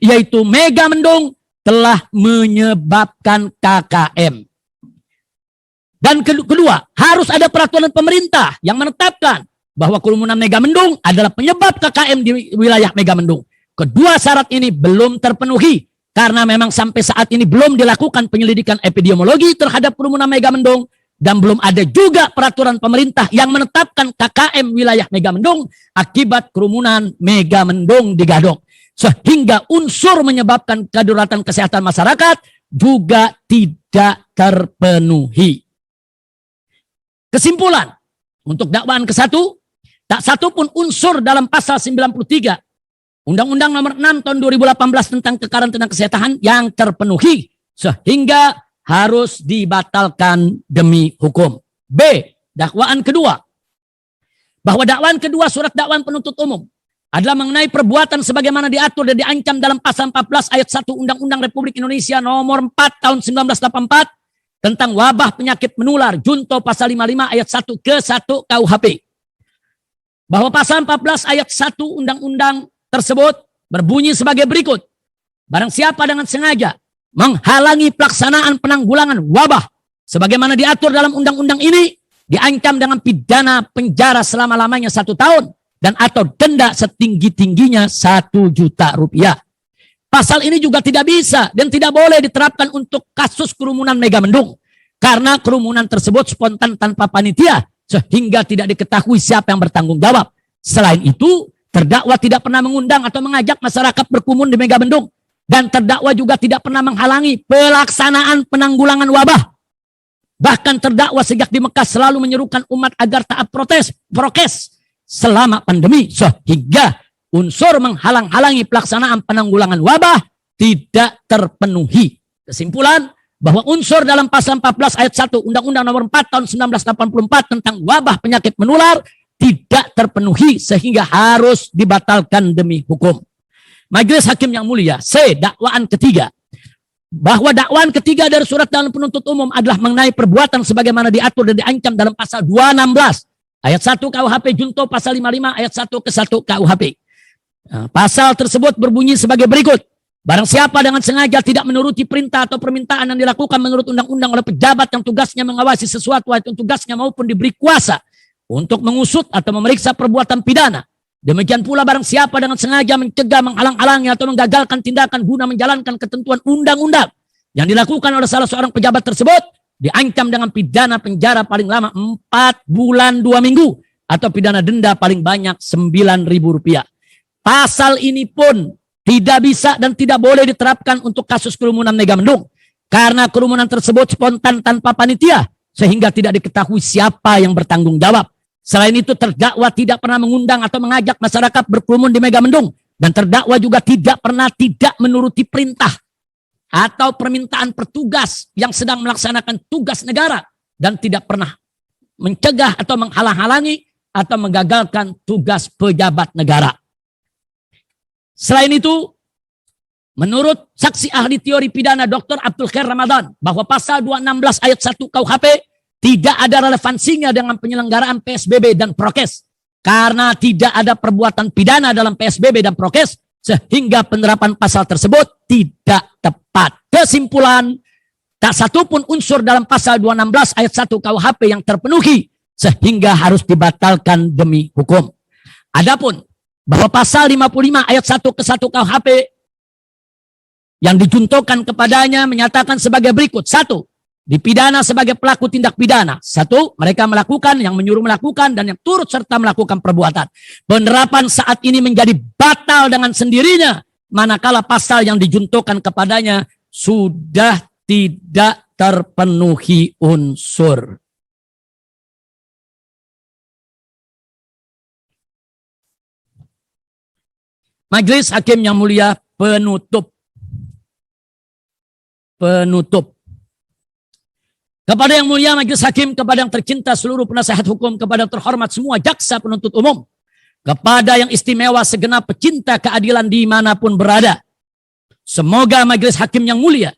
yaitu Mega Mendung telah menyebabkan KKM. Dan kedua, harus ada peraturan pemerintah yang menetapkan bahwa kerumunan Mega Mendung adalah penyebab KKM di wilayah Mega Mendung. Kedua syarat ini belum terpenuhi karena memang sampai saat ini belum dilakukan penyelidikan epidemiologi terhadap kerumunan Mega Mendung dan belum ada juga peraturan pemerintah yang menetapkan KKM wilayah Mega Mendung akibat kerumunan Mega Mendung di Gadok. Sehingga unsur menyebabkan kedaruratan kesehatan masyarakat juga tidak terpenuhi. Kesimpulan, untuk dakwaan ke-1, tak satu pun unsur dalam pasal 93 Undang-Undang nomor 6 tahun 2018 tentang kekarantinaan kesehatan yang terpenuhi sehingga harus dibatalkan demi hukum. B. Dakwaan kedua. Bahwa dakwaan kedua surat dakwaan penuntut umum adalah mengenai perbuatan sebagaimana diatur dan diancam dalam pasal 14 ayat 1 Undang-Undang Republik Indonesia nomor 4 tahun 1984 tentang wabah penyakit menular junto pasal 55 ayat 1 ke 1 KUHP. Bahwa pasal 14 ayat 1 undang-undang tersebut berbunyi sebagai berikut. Barang siapa dengan sengaja menghalangi pelaksanaan penanggulangan wabah sebagaimana diatur dalam undang-undang ini diancam dengan pidana penjara selama-lamanya 1 tahun dan atau denda setinggi-tingginya 1 juta rupiah. Pasal ini juga tidak bisa dan tidak boleh diterapkan untuk kasus kerumunan Mega Mendung karena kerumunan tersebut spontan tanpa panitia sehingga tidak diketahui siapa yang bertanggung jawab. Selain itu, terdakwa tidak pernah mengundang atau mengajak masyarakat berkerumun di Mega Mendung dan terdakwa juga tidak pernah menghalangi pelaksanaan penanggulangan wabah. Bahkan terdakwa sejak di Mekah selalu menyerukan umat agar taat prokes selama pandemi sehingga unsur menghalang-halangi pelaksanaan penanggulangan wabah tidak terpenuhi. Kesimpulan bahwa unsur dalam pasal 14 ayat 1 Undang-Undang nomor 4 tahun 1984 tentang wabah penyakit menular tidak terpenuhi sehingga harus dibatalkan demi hukum. Majelis Hakim yang mulia. C. Dakwaan ketiga. Bahwa dakwaan ketiga dari surat dakwaan penuntut umum adalah mengenai perbuatan sebagaimana diatur dan diancam dalam pasal 216 ayat 1 KUHP junto pasal 55 ayat 1 ke 1 KUHP. Pasal tersebut berbunyi sebagai berikut. Barang siapa dengan sengaja tidak menuruti perintah atau permintaan yang dilakukan menurut undang-undang oleh pejabat yang tugasnya mengawasi sesuatu atau tugasnya maupun diberi kuasa untuk mengusut atau memeriksa perbuatan pidana. Demikian pula barang siapa dengan sengaja mencegah, menghalang-halangi atau menggagalkan tindakan guna menjalankan ketentuan undang-undang yang dilakukan oleh salah seorang pejabat tersebut, diancam dengan pidana penjara paling lama 4 bulan 2 minggu atau pidana denda paling banyak Rp9.000. Pasal ini pun tidak bisa dan tidak boleh diterapkan untuk kasus kerumunan Megamendung karena kerumunan tersebut spontan tanpa panitia sehingga tidak diketahui siapa yang bertanggung jawab. Selain itu, terdakwa tidak pernah mengundang atau mengajak masyarakat berkerumun di Megamendung dan terdakwa juga tidak pernah tidak menuruti perintah atau permintaan petugas yang sedang melaksanakan tugas negara dan tidak pernah mencegah atau menghalang-halangi atau menggagalkan tugas pejabat negara. Selain itu, menurut saksi ahli teori pidana Dr. Abdul Khair Ramadan bahwa pasal 216 ayat 1 KUHP tidak ada relevansinya dengan penyelenggaraan PSBB dan prokes karena tidak ada perbuatan pidana dalam PSBB dan prokes sehingga penerapan pasal tersebut tidak tepat. Kesimpulan, tak satupun unsur dalam pasal 216 ayat 1 KUHP yang terpenuhi sehingga harus dibatalkan demi hukum. Adapun bahwa pasal 55 ayat 1 ke 1 KUHP yang dijuntokan kepadanya menyatakan sebagai berikut. 1. Dipidana sebagai pelaku tindak pidana. 1. Mereka melakukan, yang menyuruh melakukan, dan yang turut serta melakukan perbuatan. Penerapan saat ini menjadi batal dengan sendirinya manakala pasal yang dijuntokan kepadanya sudah tidak terpenuhi unsur. Majelis Hakim yang mulia, penutup. Kepada yang mulia Majelis Hakim, kepada yang tercinta seluruh penasehat hukum, kepada yang terhormat semua jaksa penuntut umum, kepada yang istimewa segenap pecinta keadilan dimanapun berada. Semoga Majelis Hakim yang mulia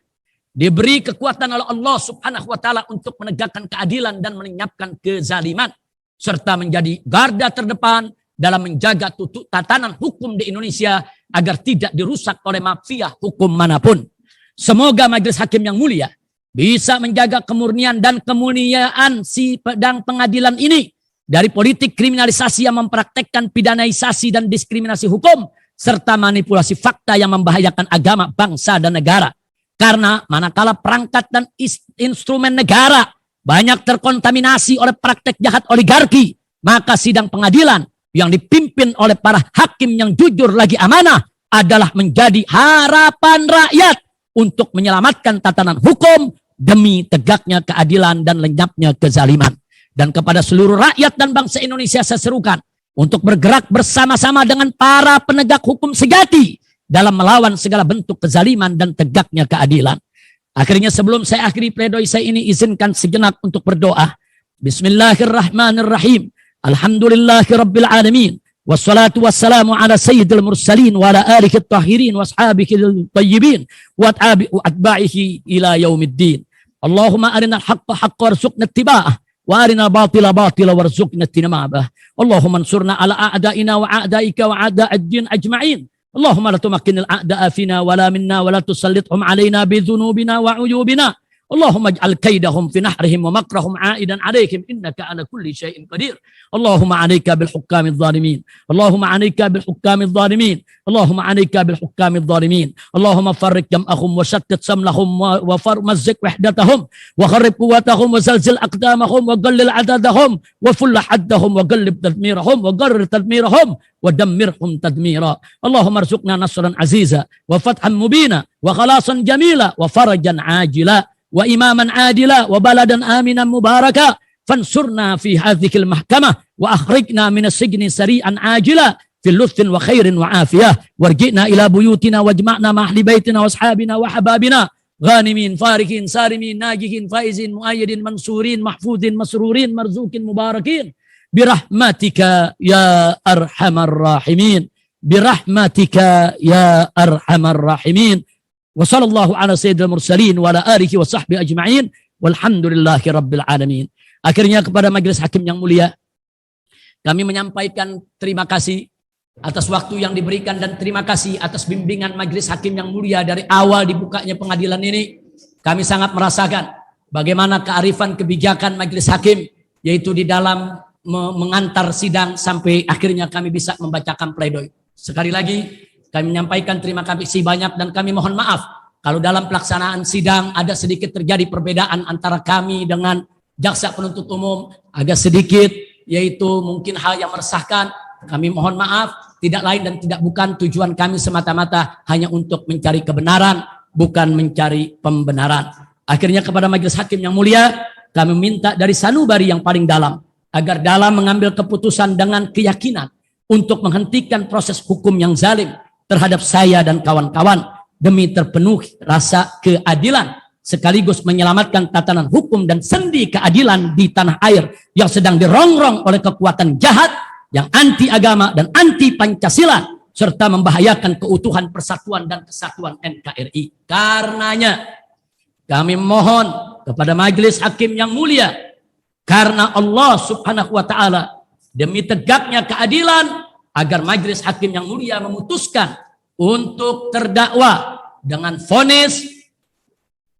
diberi kekuatan oleh Allah Subhanahu wa Ta'ala untuk menegakkan keadilan dan melenyapkan kezaliman, serta menjadi garda terdepan dalam menjaga tatanan hukum di Indonesia agar tidak dirusak oleh mafia hukum manapun. Semoga Majelis Hakim yang mulia bisa menjaga kemurnian dan kemuliaan si pedang pengadilan ini dari politik kriminalisasi yang mempraktekkan pidanaisasi dan diskriminasi hukum serta manipulasi fakta yang membahayakan agama, bangsa, dan negara. Karena manakala perangkat dan instrumen negara banyak terkontaminasi oleh praktek jahat oligarki, maka sidang pengadilan yang dipimpin oleh para hakim yang jujur lagi amanah adalah menjadi harapan rakyat untuk menyelamatkan tatanan hukum demi tegaknya keadilan dan lenyapnya kezaliman. Dan kepada seluruh rakyat dan bangsa Indonesia saya serukan untuk bergerak bersama-sama dengan para penegak hukum sejati dalam melawan segala bentuk kezaliman dan tegaknya keadilan. Akhirnya sebelum saya akhiri pledoi saya ini, izinkan sejenak untuk berdoa. Bismillahirrahmanirrahim. Alhamdulillahirabbil alamin. Wassalatu wassalamu ala sayyidil mursalin wa ala alihi at-tahirin wa ashabihi at-tayyibin wa atba'ihi ila yaumiddin. Allahumma arina al-haqqa haqqa warzuqna ittiba'ah wa arina batila batila warzuqna ijtinabah. Allahumma ansurna ala a'daina wa a'daika wa a'da'id din ajma'in. Allahumma la tumakkinil a'da'a fina wa la minna wa la tusallithum alaina bi dhunubina wa uyubina. Allahumma ij'al kaidahum fi nahrihim wa makrahum 'aidan 'alaihim innaka 'ala kulli syai'in qadir. Allahumma 'alaika bil hukamidh dhalimin. Allahumma 'alaika bil hukamidh dhalimin. Allahumma 'alaika bil hukamidh dhalimin. Allahumma farriq jam'ahum wa shattit samlahum wa farmazzik wahdatahum wa kharrib quwwatahum wa zalzil aqdamahum wa qallil 'adadahum wa full haddahum wa qallib tadmirahum wa qarrir tadmirahum wa dammirhum tadmira. Allahumma arzuqna nasran aziza wa fathan mubina wa khalasan jamila wa farajan ajila wa imaman adila wa baladan aminan mubaraka fansurna fi hadhihi al-mahkamah wa akhrijna min as-sijni sari'an ajila fi lutfin wa khairin wa afiyah warji'na ila buyutina wajma'na ma ahli baitina wa ashabina wa hababina ghanimin farihin sarimin najihin faizin muayyidin mansurin mahfudin masrurin marzukin mubarakin birahmatika ya arhamar rahimin birahmatika ya arhamar rahimin. Wa sallallahu ala sayyidil mursalin wa ala alihi wa sahbihi ajma'in walhamdulillahi rabbil alamin. Akhirnya kepada Majelis Hakim yang mulia, kami menyampaikan terima kasih atas waktu yang diberikan dan terima kasih atas bimbingan majelis hakim yang mulia dari awal dibukanya pengadilan ini. Kami sangat merasakan bagaimana kearifan kebijakan majelis hakim, yaitu di dalam mengantar sidang sampai akhirnya kami bisa membacakan pledoi. Sekali lagi kami menyampaikan terima kasih banyak dan kami mohon maaf kalau dalam pelaksanaan sidang ada sedikit terjadi perbedaan antara kami dengan jaksa penuntut umum, agak sedikit, yaitu mungkin hal yang meresahkan. Kami mohon maaf, tidak lain dan tidak bukan tujuan kami semata-mata hanya untuk mencari kebenaran, bukan mencari pembenaran. Akhirnya kepada majelis hakim yang mulia, kami minta dari sanubari yang paling dalam, agar dalam mengambil keputusan dengan keyakinan untuk menghentikan proses hukum yang zalim terhadap saya dan kawan-kawan demi terpenuhi rasa keadilan, sekaligus menyelamatkan tatanan hukum dan sendi keadilan di tanah air yang sedang dirongrong oleh kekuatan jahat yang anti agama dan anti Pancasila serta membahayakan keutuhan persatuan dan kesatuan NKRI. Karenanya kami mohon kepada majelis hakim yang mulia, karena Allah Subhanahu wa taala demi tegaknya keadilan, agar majelis hakim yang mulia memutuskan untuk terdakwa dengan vonis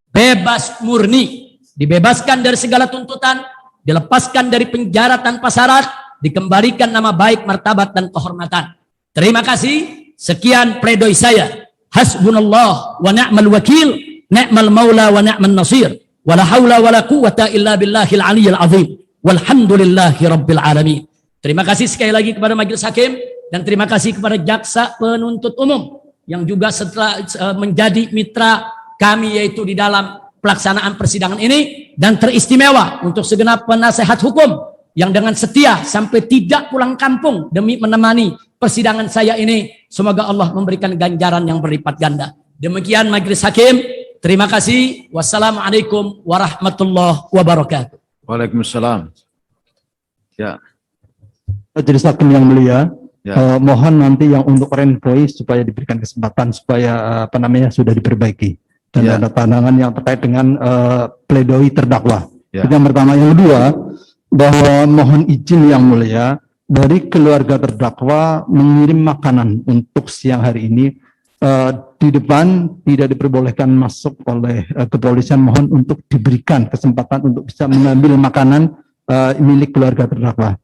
bebas murni, dibebaskan dari segala tuntutan, dilepaskan dari penjara tanpa syarat, dikembalikan nama baik, martabat dan kehormatan. Terima kasih. Sekian pledoi saya. Hasbunallah wa ni'mal wakil, ni'mal maula wa ni'man nasir. Wala haula wala quwwata illa billahil aliyyil azim. Walhamdulillahi rabbil alamin. Terima kasih sekali lagi kepada majelis hakim dan terima kasih kepada jaksa penuntut umum yang juga setelah menjadi mitra kami, yaitu di dalam pelaksanaan persidangan ini, dan teristimewa untuk segenap penasehat hukum yang dengan setia sampai tidak pulang kampung demi menemani persidangan saya ini. Semoga Allah memberikan ganjaran yang berlipat ganda. Demikian majelis hakim. Terima kasih. Wassalamualaikum warahmatullahi wabarakatuh. Waalaikumsalam. Ya. Majelis hakim yang mulia, Ya. mohon nanti yang untuk renvoy supaya diberikan kesempatan supaya sudah diperbaiki dan Ya. ada pandangan yang terkait dengan pledoi terdakwa. Ya. Itu yang pertama. Yang kedua, bahwa mohon izin yang mulia dari keluarga terdakwa mengirim makanan untuk siang hari ini. Di depan tidak diperbolehkan masuk oleh kepolisian, mohon untuk diberikan kesempatan untuk bisa mengambil makanan milik keluarga terdakwa.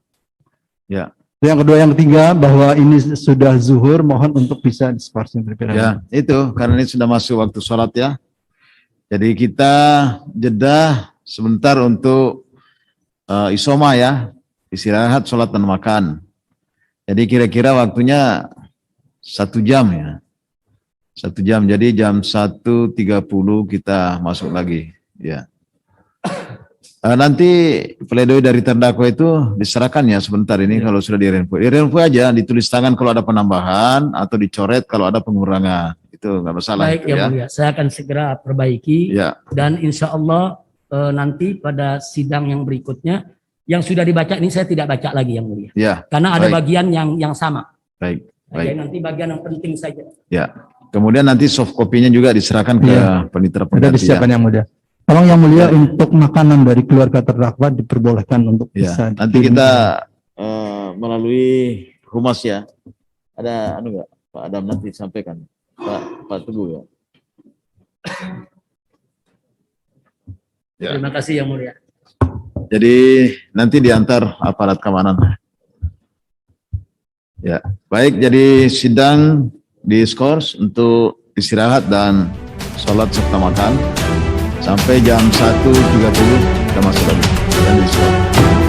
Ya. Yang kedua, yang ketiga, bahwa ini sudah zuhur, mohon untuk bisa diskorsing terlebih dahulu. Ya, itu karena ini sudah masuk waktu sholat ya. Jadi kita jeda sebentar untuk isoma ya, istirahat, sholat dan makan. Jadi kira-kira waktunya 1 jam ya. 1 jam, jadi jam 1.30 kita masuk lagi. Ya. Nanti pledoi dari terdakwa itu diserahkan ya sebentar ini kalau sudah direnvoy. Direnvoy aja, ditulis tangan kalau ada penambahan atau dicoret kalau ada pengurangan. Itu nggak masalah. Baik itu, ya mulia, saya akan segera perbaiki Ya. dan insya Allah nanti pada sidang yang berikutnya yang sudah dibaca ini saya tidak baca lagi yang mulia. Ya. Karena ada Baik. bagian yang sama. Baik. Oke, nanti bagian yang penting saja. Ya. Kemudian nanti soft copy-nya juga diserahkan ke Ya. panitera Sudah pengganti. disiapkan yang mulia. Tolong yang mulia untuk makanan dari keluarga terdakwa diperbolehkan untuk Ya. bisa Nanti kita melalui humas ya. Ada enggak Pak Adam nanti sampaikan. Pak Teguh ya. Ya. Terima kasih yang mulia. Jadi nanti diantar aparat keamanan. Ya, baik. Jadi sidang diskors untuk istirahat dan sholat serta makan sampai jam 1.30 kita masuk lagi dan diskors.